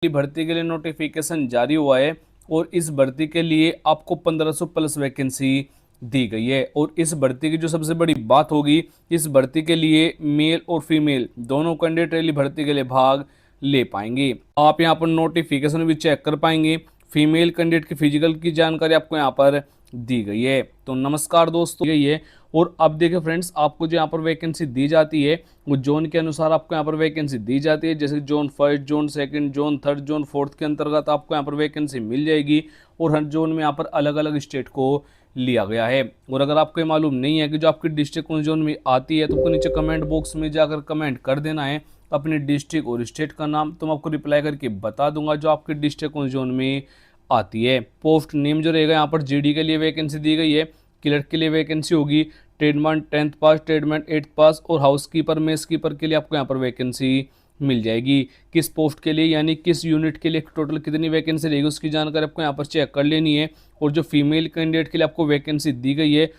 भर्ती के लिए नोटिफिकेशन जारी हुआ है और इस भर्ती के लिए आपको 1500 प्लस वैकेंसी दी गई है। और इस भर्ती की जो सबसे बड़ी बात होगी, इस भर्ती के लिए मेल और फीमेल दोनों कैंडिडेट रेली भर्ती के लिए भाग ले पाएंगे। आप यहाँ पर नोटिफिकेशन भी चेक कर पाएंगे। फीमेल कैंडिडेट की फिजिकल की जानकारी आपको यहाँ पर दी गई है। तो नमस्कार दोस्तों, यही है। और अब देखिए फ्रेंड्स, आपको जो यहाँ पर वैकेंसी दी जाती है वो जोन के अनुसार आपको यहाँ पर वैकेंसी दी जाती है। जैसे zone first, zone second, zone third, zone fourth के अंतर्गत आपको यहाँ पर वैकेंसी मिल जाएगी। और हर जोन में यहाँ पर अलग अलग स्टेट को लिया गया है। और अगर आपको ये मालूम नहीं है कि जो आपकी डिस्ट्रिक्ट कौन जोन में आती है, तो आपको नीचे कमेंट बॉक्स में जाकर कमेंट कर देना है अपने डिस्ट्रिक्ट और स्टेट का नाम, तो मैं आपको रिप्लाई करके बता दूंगा जो आपकी डिस्ट्रिक्ट कौन जोन में आती है। पोस्ट नेम जो रहेगा यहाँ पर जीडी के लिए वैकेंसी दी गई है, क्लर्क के लिए वैकेंसी होगी, ट्रेडमैन 10th पास, ट्रेडमैन 8th पास और हाउस कीपर मेस कीपर के लिए आपको यहाँ पर वैकेंसी मिल जाएगी। किस पोस्ट के लिए यानी किस यूनिट के लिए टोटल कितनी वैकेंसी रहेगी उसकी जानकारी आपको यहाँ पर चेक कर लेनी है। और जो फीमेल कैंडिडेट के लिए आपको वैकेंसी दी गई है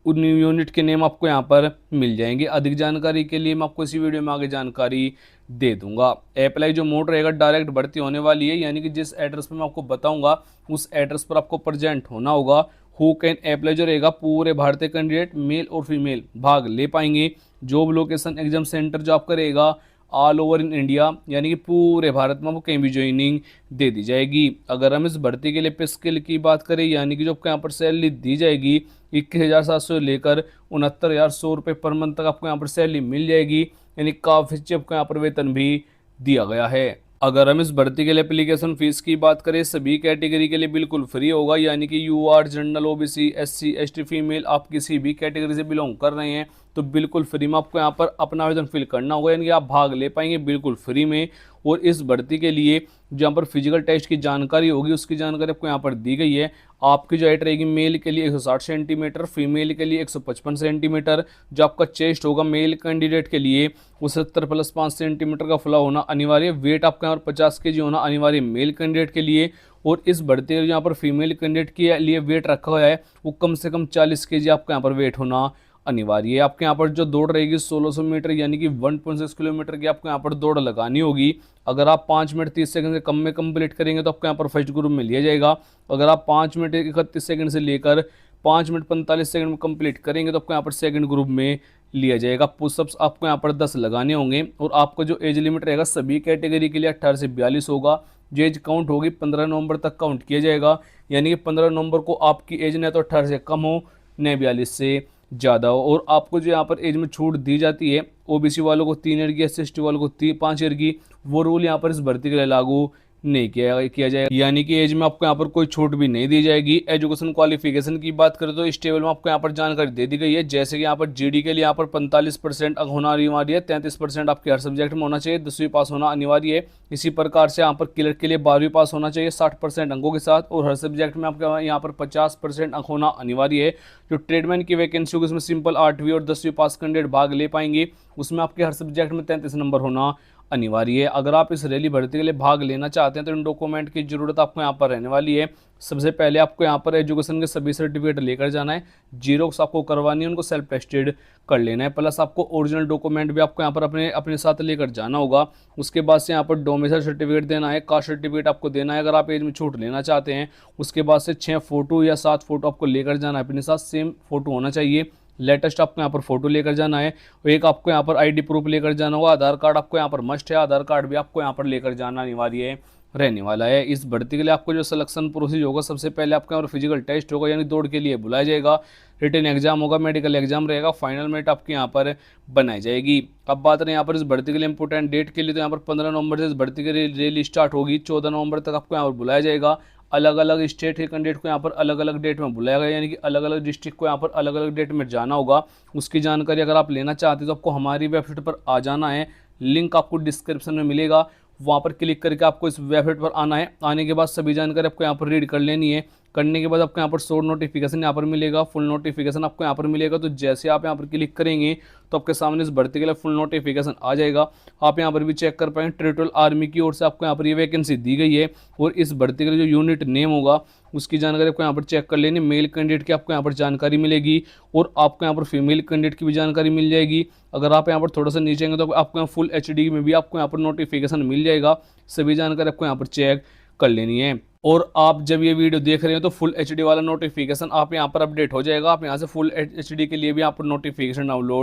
उन यूनिट के नेम आपको यहाँ पर मिल जाएंगे। अधिक जानकारी के लिए मैं आपको इसी वीडियो में आगे जानकारी दे दूंगा। अप्लाई जो मोड रहेगा, डायरेक्ट भर्ती होने वाली है, यानी कि जिस एड्रेस पर मैं आपको बताऊंगा उस एड्रेस पर आपको प्रेजेंट होना होगा। हु कैन अप्लाई जो रहेगा, पूरे भारतीय कैंडिडेट मेल और फीमेल भाग ले पाएंगे। जॉब लोकेशन एग्जाम सेंटर जो आपका रहेगा ऑल ओवर इन इंडिया, यानी कि पूरे भारत में आपको कहीं भी ज्वाइनिंग दे दी जाएगी। अगर हम इस भर्ती के लिए पे स्केल की बात करें, यानी कि जो आपको यहाँ पर सैलरी दी जाएगी 21,700 लेकर 69,100 रुपये पर मंथ तक आपको यहाँ पर सैलरी मिल जाएगी, यानी काफ़ी अच्छी आपको यहाँ पर वेतन भी दिया गया है। अगर हम इस भर्ती के लिए एप्लीकेशन फीस की बात करें, सभी कैटेगरी के लिए बिल्कुल फ्री होगा, यानी कि UR, general, OBC, SC, ST, female, आप किसी भी कैटेगरी से बिलोंग कर रहे हैं तो बिल्कुल फ्री में आपको यहाँ पर अपना आवेदन फिल करना होगा, यानी कि आप भाग ले पाएंगे बिल्कुल फ्री में। और इस भर्ती के लिए जहाँ पर फिजिकल टेस्ट की जानकारी होगी उसकी जानकारी आपको यहाँ पर दी गई है। आपकी जो हाइट रहेगी मेल के लिए 160 सेंटीमीटर, फीमेल के लिए 155 सेंटीमीटर। जो आपका चेस्ट होगा मेल कैंडिडेट के लिए वो 70 प्लस 5 सेंटीमीटर का फुला होना अनिवार्य। वेट आपका यहाँ पर 50 kg होना अनिवार्य मेल कैंडिडेट के लिए। और इस भर्ती के यहाँ पर फीमेल कैंडिडेट के लिए वेट रखा हुआ है वो कम से कम 40 kg आपका यहाँ पर वेट होना अनिवार्य है। आपके यहाँ पर जो दौड़ रहेगी 1600 मीटर यानी कि 1.6 किलोमीटर की आपको यहाँ पर दौड़ लगानी होगी। अगर आप 5 मिनट 30 सेकंड से कम में कंप्लीट करेंगे तो आपको यहाँ पर फर्स्ट ग्रुप में लिया जाएगा। अगर आप 5 मिनट 31 सेकंड से लेकर 5 मिनट 45 सेकंड में कंप्लीट करेंगे तो आपको यहाँ पर सेकंड ग्रुप में लिया जाएगा। पुशअप्स आपको यहाँ पर 10 लगाने होंगे। और आपका जो एज लिमिट रहेगा सभी कैटेगरी के लिए 18 से 42 होगा। जो एज काउंट होगी 15 नवंबर तक काउंट किया जाएगा, यानी कि 15 नवंबर को आपकी एज न तो 18 से कम हो न 42 से ज़्यादा हो। और आपको जो यहाँ पर एज में छूट दी जाती है, ओबीसी वालों को 3 ईयर की, एससी वालों को 5 ईयर की, वो रूल यहाँ पर इस भर्ती के लिए लागू नहीं किया जाएगा, यानी कि एज में आपको यहाँ पर कोई छूट भी नहीं दी जाएगी। एजुकेशन क्वालिफिकेशन की बात करें तो इस टेबल में आपको यहाँ पर जानकारी दे दी गई है। जैसे कि यहाँ पर जीडी के लिए यहाँ पर 45% अंक होना अनिवार्य है, 33% आपके हर सब्जेक्ट में होना चाहिए, 10वीं पास होना अनिवार्य है। इसी प्रकार से यहाँ पर क्लर्क के लिए 12वीं पास होना चाहिए 60% अंकों के साथ, और हर सब्जेक्ट में आपका यहाँ पर 50% अंक होना अनिवार्य है। जो ट्रेडमैन की वैकेंसी होगी उसमें सिंपल 8वीं और 10वीं पास कैंडिडेट भाग ले पाएंगे, उसमें आपके हर सब्जेक्ट में 33 नंबर होना अनिवार्य है। अगर आप इस रैली भर्ती के लिए भाग लेना चाहते हैं तो इन डॉक्यूमेंट की जरूरत आपको यहाँ पर रहने वाली है। सबसे पहले आपको यहाँ पर एजुकेशन के सभी सर्टिफिकेट लेकर जाना है, जीरोक्स आपको करवानी है, उनको सेल्फ टेस्टेड कर लेना है, प्लस आपको ओरिजिनल डॉक्यूमेंट भी आपको यहाँ पर अपने साथ लेकर जाना होगा। उसके बाद से यहाँ पर डोमिसाइल सर्टिफिकेट देना है, कास्ट सर्टिफिकेट आपको देना है अगर आप एज में छूट लेना चाहते हैं। उसके बाद से 6 फोटो या 7 फोटो आपको लेकर जाना है अपने साथ, सेम फोटो होना चाहिए, लेटेस्ट आपको यहाँ पर फोटो लेकर जाना है। एक आपको यहाँ पर आईडी प्रूफ लेकर जाना होगा, आधार कार्ड आपको यहाँ पर मस्ट है, आधार कार्ड भी आपको यहाँ पर लेकर जाना अनिवार्य रहने वाला है। इस भर्ती के लिए आपको जो सिलेक्शन प्रोसेस होगा, सबसे पहले आपको यहाँ पर फिजिकल टेस्ट होगा, यानी दौड़ के लिए बुलाया जाएगा, रिटन एग्जाम होगा, मेडिकल एग्जाम रहेगा, फाइनल मेरिट आपके यहाँ पर बनाई जाएगी। अब बात करें यहाँ पर इस भर्ती के लिए इंपोर्टेंट डेट के लिए, तो यहाँ पर 15 नवंबर से इस भर्ती के लिए रैली स्टार्ट होगी, 14 नवंबर तक आपको यहाँ पर बुलाया जाएगा। अलग अलग स्टेट के कैंडिडेट को यहाँ पर अलग अलग डेट में बुलाया गया, यानी कि अलग अलग डिस्ट्रिक्ट को यहाँ पर अलग अलग डेट में जाना होगा। उसकी जानकारी अगर आप लेना चाहते हैं तो आपको हमारी वेबसाइट पर आ जाना है, लिंक आपको डिस्क्रिप्शन में मिलेगा, वहाँ पर क्लिक करके आपको इस वेबसाइट पर आना है। आने के बाद सभी जानकारी आपको यहाँ पर रीड कर लेनी है। करने के बाद आपको यहाँ पर शॉर्ट नोटिफिकेशन यहाँ पर मिलेगा, फुल नोटिफिकेशन आपको यहाँ पर मिलेगा। तो जैसे आप यहाँ पर क्लिक करेंगे तो आपके सामने इस भर्ती के लिए फुल नोटिफिकेशन आ जाएगा। आप यहाँ पर भी चेक कर पाएंगे, टेरिटोरियल आर्मी की ओर से आपको यहाँ पर ये वैकेंसी दी गई है और इस भर्ती के लिए जो यूनिट नेम होगा उसकी जानकारी आपको यहाँ पर चेक कर लेनी। मेल कैंडिडेट की आपको यहाँ पर जानकारी मिलेगी और आपको यहाँ पर फीमेल कैंडिडेट की भी जानकारी मिल जाएगी। अगर आप यहाँ पर थोड़ा सा नीचे आएंगे तो आपको यहाँ फुल एचडी में भी आपको यहाँ पर नोटिफिकेशन मिल जाएगा। सभी जानकारी आपको यहाँ पर चेक कर लेनी है। और आप जब ये वीडियो देख रहे हो तो फुल एचडी वाला नोटिफिकेशन आप यहाँ पर अपडेट हो जाएगा। आप यहाँ से फुल एचडी के लिए भी यहाँ पर नोटिफिकेशन डाउनलोड